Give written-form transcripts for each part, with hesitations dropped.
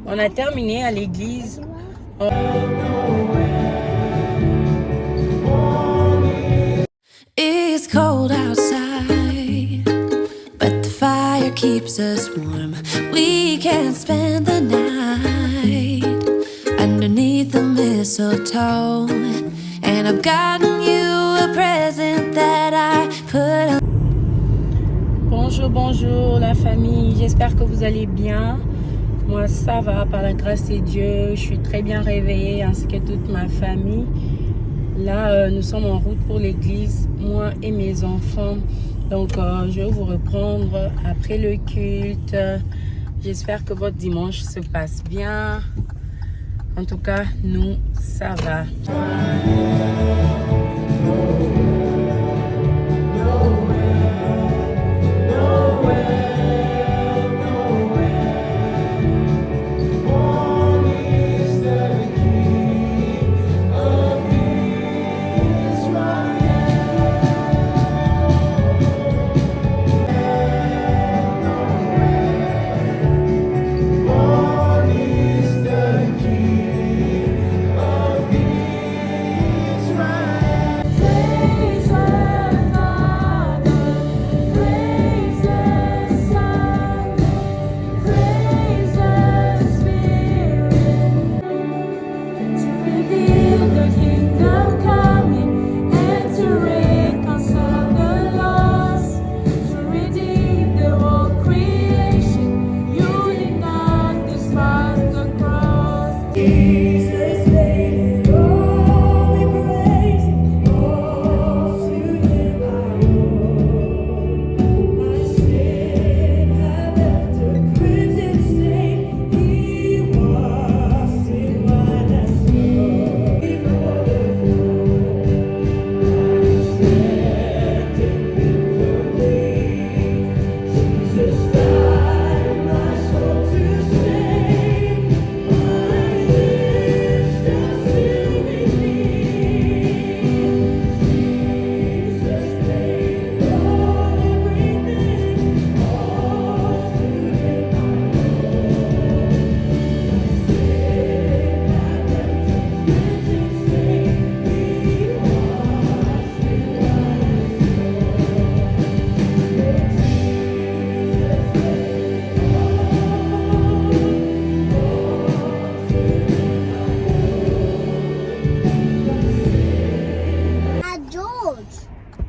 On a terminé à l'église. It's cold outside, but the fire keeps us warm. We can spend the night underneath the mistletoe. And I've gotten you a present that I put on. Bonjour, bonjour la famille. J'espère que vous allez bien. Moi, ça va par la grâce de Dieu. Je suis très bien réveillée ainsi que toute ma famille. Là, nous sommes en route pour l'église, moi et mes enfants. Donc, je vais vous reprendre après le culte. J'espère que votre dimanche se passe bien. En tout cas, nous, ça va.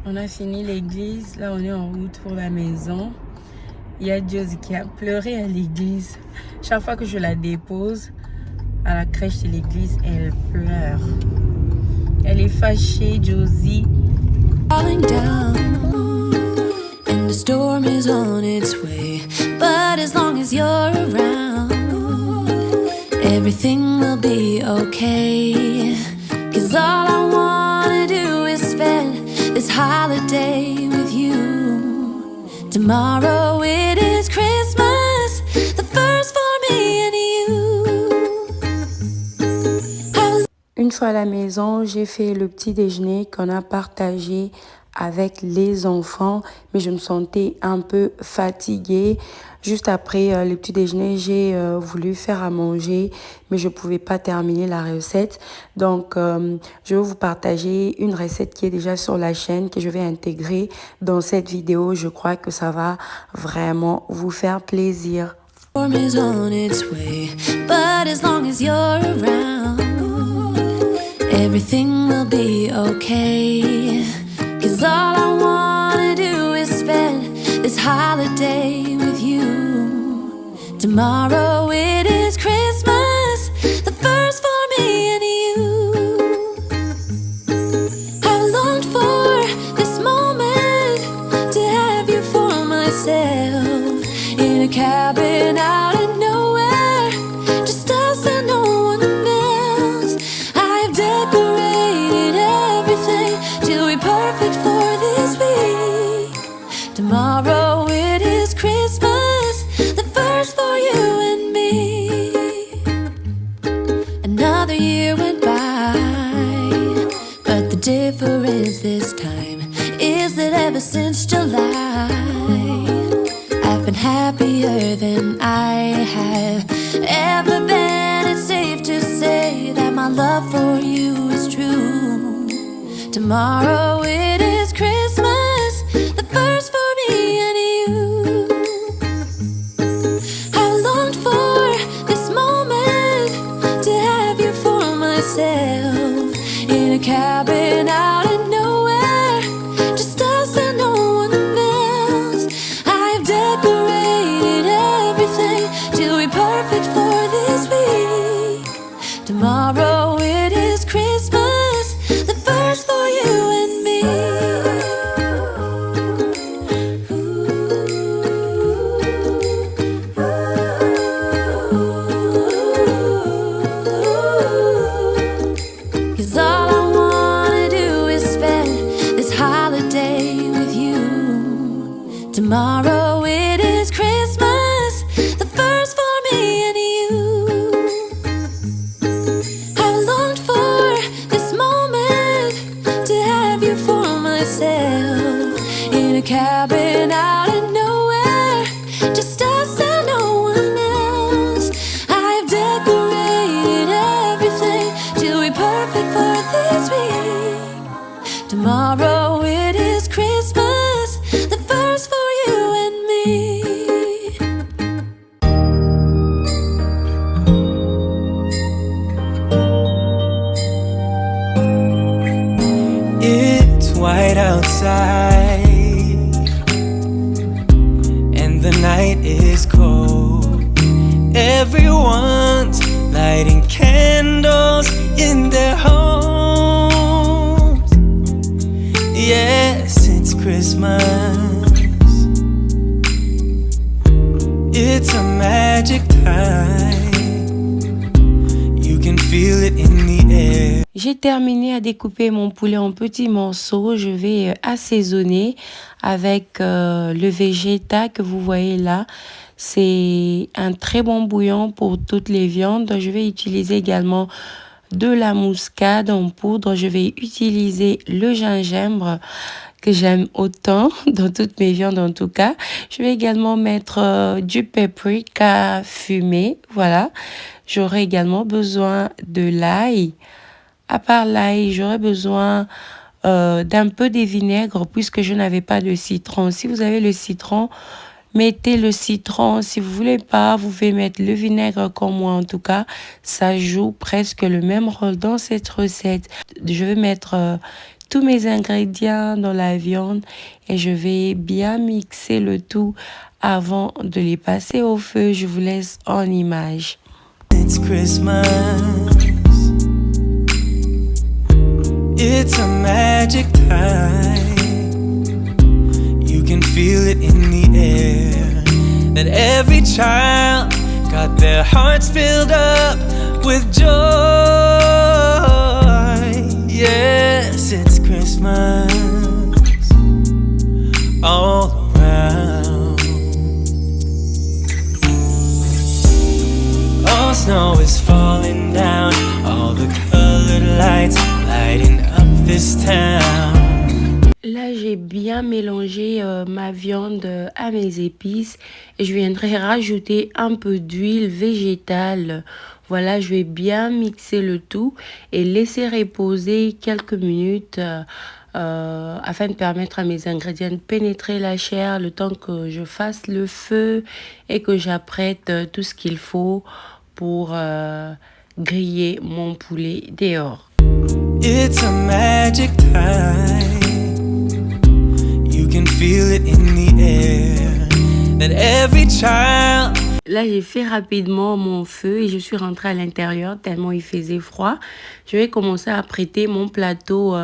On a fini l'église, là on est en route pour la maison. Il y a Josie qui a pleuré à l'église. Chaque fois que je la dépose à la crèche de l'église, elle pleure. Elle est fâchée, Josie. Falling down, and the storm is on its way. But as long as you're around, everything will be okay. 'Cause all I wanna do is spend this holiday with you. Tomorrow it is Christmas, the first for me and you. Une fois à la maison, j'ai fait le petit déjeuner qu'on a partagé avec les enfants, mais je me sentais un peu fatiguée. Juste après le petit déjeuner, j'ai voulu faire à manger, mais je ne pouvais pas terminer la recette. Donc, je vais vous partager une recette qui est déjà sur la chaîne, que je vais intégrer dans cette vidéo. Je crois que ça va vraiment vous faire plaisir. Storm is on its way, but as long as you're around, everything will be okay. 'Cause all I wanna do is spend this holiday with you. Tomorrow it is Christmas, the first for me and you. I've longed for this moment to have you for myself in a cabin out of nowhere, just us and no one else. I've decorated everything till we're perfect for this week. Tomorrow it is Christmas, the first for you and me. Another year went by, but the difference this time is that ever since July, I've been happier than I have ever Tomorrow it is Christmas, the first for me and you. I've longed for this moment to have you for myself in a cabin out in nowhere, just us and no one else. I've decorated everything to be perfect for this week. Tomorrow it is Christmas, the first for you and me. Cause all I wanna do is spend this holiday with you. Tomorrow it is Christmas, the first for me and you. I've longed for this moment to have you for myself in a cabin out in nowhere, just us and no one else. I've decorated everything to be perfect for this week. Tomorrow it is Christmas, the first for you and me. It's white outside, and the night is cold. Everyone's lighting candles in their homes. Yes, it's Christmas. It's a magic time. You can feel it in the air. J'ai terminé à découper mon poulet en petits morceaux. Je vais assaisonner avec le Vegeta que vous voyez là. C'est un très bon bouillon pour toutes les viandes. Je vais utiliser également de la muscade en poudre. Je vais utiliser le gingembre que j'aime autant dans toutes mes viandes en tout cas. Je vais également mettre du paprika fumé. Voilà. J'aurai également besoin de l'ail. À part l'ail, j'aurais besoin d'un peu de vinaigre puisque je n'avais pas de citron. Si vous avez le citron, mettez le citron. Si vous voulez pas, vous pouvez mettre le vinaigre comme moi en tout cas. Ça joue presque le même rôle dans cette recette. Je vais mettre tous mes ingrédients dans la viande et je vais bien mixer le tout avant de les passer au feu. Je vous laisse en image. It's Christmas. It's a magic time. You can feel it in the air. That every child got their hearts filled up with joy. Yes, it's Christmas all around. All snow is falling down. All the colored lights lighting up this town. Là, j'ai bien mélangé ma viande à mes épices et je viendrai rajouter un peu d'huile végétale. Voilà, je vais bien mixer le tout et laisser reposer quelques minutes afin de permettre à mes ingrédients de pénétrer la chair le temps que je fasse le feu et que j'apprête tout ce qu'il faut pour griller mon poulet dehors. It's a magic time. You can feel it in the air. That every child. Là, j'ai fait rapidement mon feu et je suis rentrée à l'intérieur tellement il faisait froid. Je vais commencer à apprêter mon plateau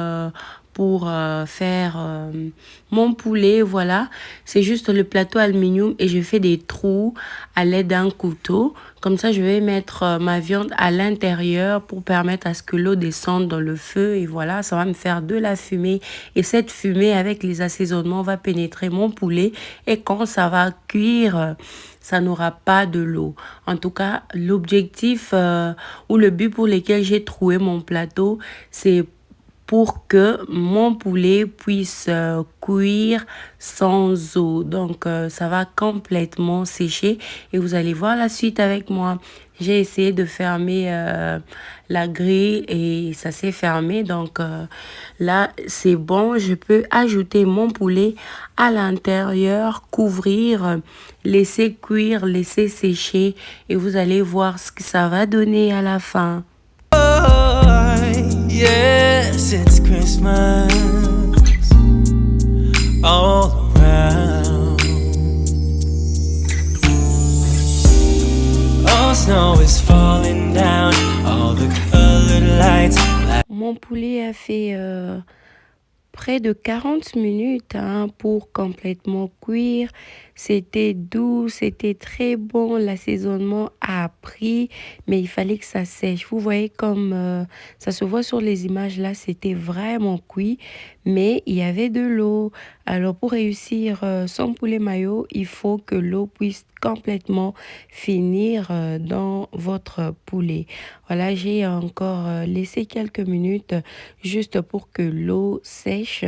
pour faire mon poulet. Voilà, c'est juste le plateau aluminium et je fais des trous à l'aide d'un couteau. Comme ça, je vais mettre ma viande à l'intérieur pour permettre à ce que l'eau descende dans le feu. Et voilà, ça va me faire de la fumée. Et cette fumée, avec les assaisonnements, va pénétrer mon poulet. Et quand ça va cuire, ça n'aura pas de l'eau. En tout cas, l'objectif ou le but pour lequel j'ai troué mon plateau, c'est pour que mon poulet puisse cuire sans eau. Donc, ça va complètement sécher et vous allez voir la suite avec moi. J'ai essayé de fermer la grille et ça s'est fermé. Donc, là, c'est bon. Je peux ajouter mon poulet à l'intérieur, couvrir, laisser cuire, laisser sécher et vous allez voir ce que ça va donner à la fin. Oh, yes, it's Christmas all around. All snow is falling down, all the colored lights. Mon poulet a fait près de 40 minutes pour complètement cuire. C'était doux, c'était très bon. L'assaisonnement a pris, mais il fallait que ça sèche. Vous voyez comme ça se voit sur les images là, c'était vraiment cuit, mais il y avait de l'eau. Alors pour réussir son poulet mayo, il faut que l'eau puisse complètement finir dans votre poulet. Voilà, j'ai encore laissé quelques minutes juste pour que l'eau sèche.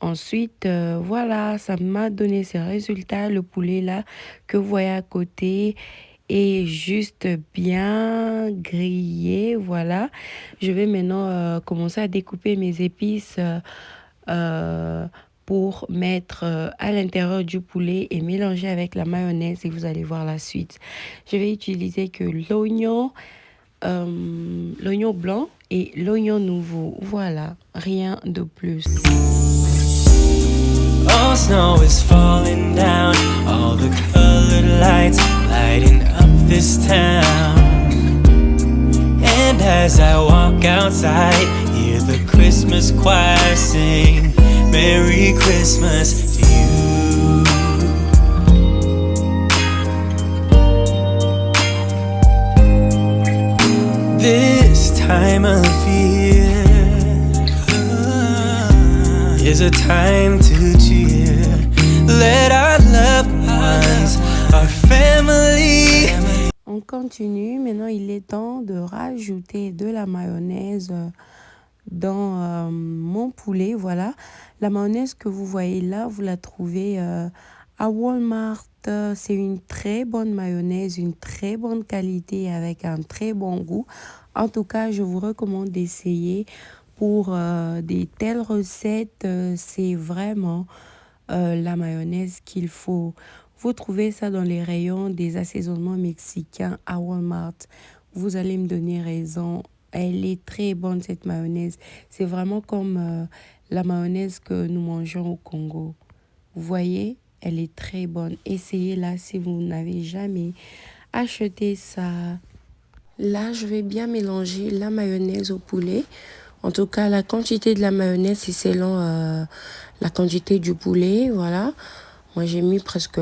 Ensuite, voilà, ça m'a donné ces résultats. Le poulet là que vous voyez à côté est juste bien grillé. Voilà, je vais maintenant commencer à découper mes épices pour mettre à l'intérieur du poulet et mélanger avec la mayonnaise et vous allez voir la suite. Je vais utiliser que l'oignon blanc et l'oignon nouveau. Voilà, rien de plus. All snow is falling down, all the colored lights lighting up this town. And as I walk outside, hear the Christmas choir sing, Merry Christmas to you. This time of year is a time to cheer. Let our loved ones, our family. On continue. Maintenant, il est temps de rajouter de la mayonnaise dans mon poulet. Voilà. La mayonnaise que vous voyez là, vous la trouvez à Walmart. C'est une très bonne mayonnaise, une très bonne qualité avec un très bon goût. En tout cas, je vous recommande d'essayer. Pour des telles recettes, c'est vraiment la mayonnaise qu'il faut. Vous trouvez ça dans les rayons des assaisonnements mexicains à Walmart. Vous allez me donner raison. Elle est très bonne cette mayonnaise. C'est vraiment comme la mayonnaise que nous mangeons au Congo. Vous voyez, elle est très bonne. Essayez-la si vous n'avez jamais acheté ça. Là, je vais bien mélanger la mayonnaise au poulet. En tout cas, la quantité de la mayonnaise, c'est selon la quantité du poulet. Voilà. Moi, j'ai mis presque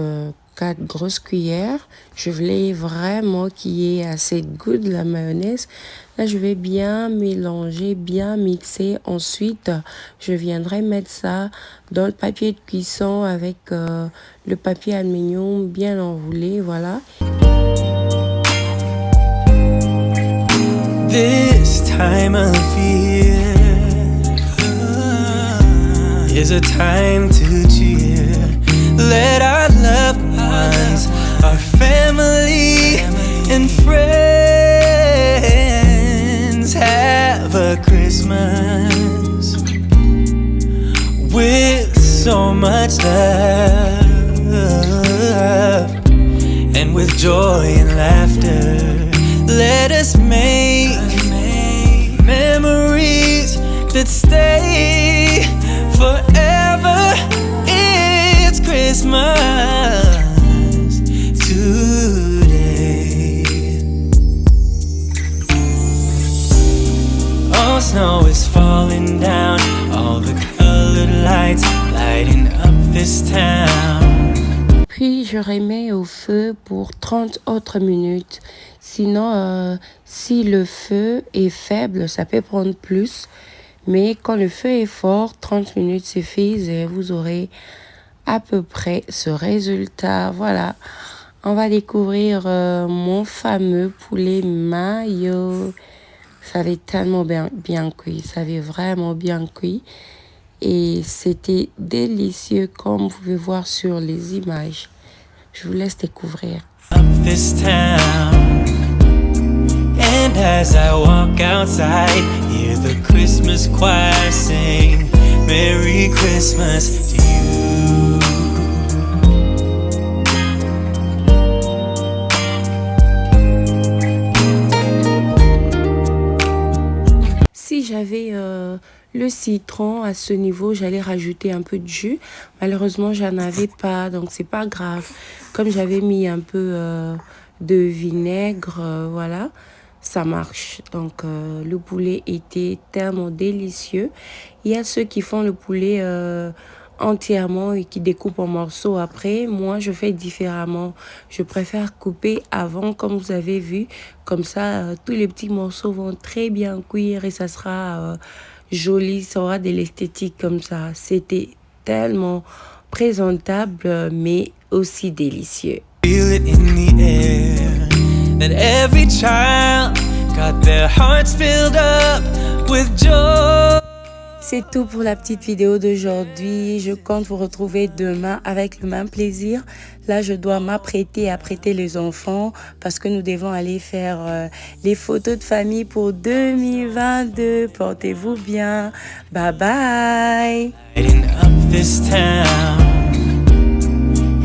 4 grosses cuillères. Je voulais vraiment qu'il y ait assez de goût de la mayonnaise. Là, je vais bien mélanger, bien mixer. Ensuite, je viendrai mettre ça dans le papier de cuisson avec le papier aluminium bien enroulé. Voilà. This time of year is a time to cheer. Let our loved ones, our family and friends have a Christmas with so much love and with joy and laughter. Let us make memories that stay forever. It's Christmas today. All snow is falling down, all the colored lights lighting up this town. Puis je remets au feu pour 30 autres minutes. Sinon, si le feu est faible, ça peut prendre plus. Mais quand le feu est fort, 30 minutes suffisent et vous aurez à peu près ce résultat. Voilà, on va découvrir mon fameux poulet mayo. Ça avait tellement bien cuit. Ça avait vraiment bien cuit. Et c'était délicieux comme vous pouvez voir sur les images. Je vous laisse découvrir. Up this town, and as I walk outside, hear the Christmas choir sing Merry Christmas to you. Si j'avais le citron à ce niveau, j'allais rajouter un peu de jus. Malheureusement, j'en avais pas, donc c'est pas grave. Comme j'avais mis un peu de vinaigre, voilà, ça marche. Donc le poulet était tellement délicieux. Il y a ceux qui font le poulet entièrement et qui découpent en morceaux après. Moi, je fais différemment. Je préfère couper avant, comme vous avez vu. Comme ça, tous les petits morceaux vont très bien cuire et ça sera joli. Ça aura de l'esthétique comme ça. C'était tellement présentable, mais aussi délicieux. Feel it in the air that every child got their hearts filled up with joy. C'est tout pour la petite vidéo d'aujourd'hui. Je compte vous retrouver demain avec le même plaisir. Là, je dois m'apprêter à prêter les enfants parce que nous devons aller faire les photos de famille pour 2022. Portez-vous bien. Bye bye. Lighting up this town,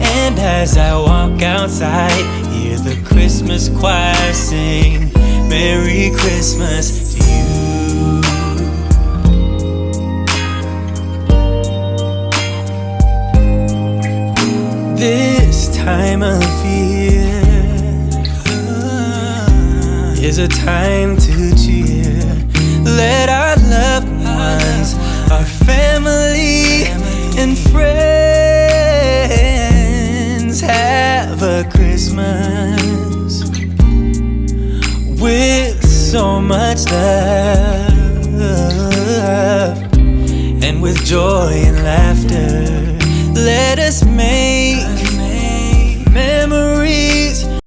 and as I walk outside, hear the Christmas choir sing Merry Christmas to you. This time of year is a time to cheer. Let our loved ones, our family and friends have a Christmas with so much love and with joy and laughter. Let us make